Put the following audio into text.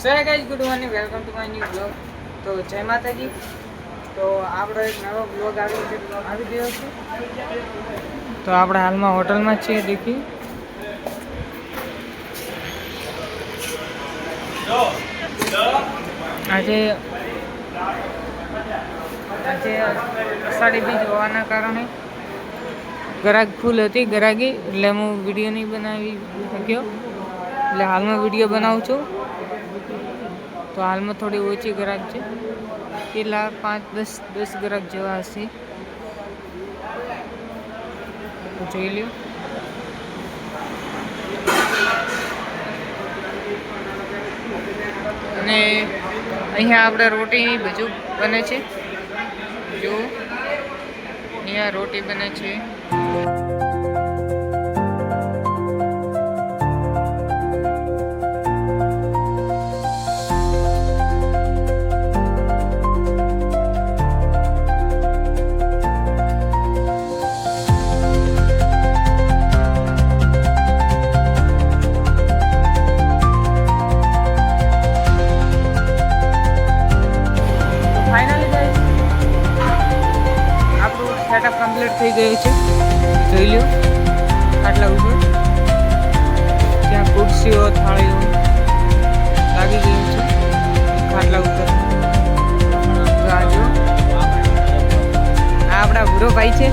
So guys, good morning, welcome to my new blog. તો જય માતાજી. તો આપણો એક નવો બ્લોગ આવી ગયો છે. તો આપણે હાલમાં હોટલમાં છીએ. દેખી આજે અષાઢી બીજ હોવાના કારણે ગ્રાહક ફૂલ હતી ગ્રાહકી, એટલે હું વિડીયો નહીં બનાવી શક્યો. એટલે હાલમાં વિડીયો બનાવું છું. તો હાલમાં થોડી ઓછી ગ્રાહક છે, કેટલા 5-10 ગ્રાહક જેવા હશે. જોઈ લ્યો. અને અહીંયા આપણે રોટી બધું બને છે. જો અહીંયા રોટી બને છે. સેટઅપ કમ્પ્લીટ થઈ ગયું છે. જોઈ લો, આટલા ઉપર ત્યાં ખુરશીઓ થાળીઓ લાગી ગયું છે આટલા ઉપર. તો આ જો, આ આપણા ભૂરો ભાઈ છે.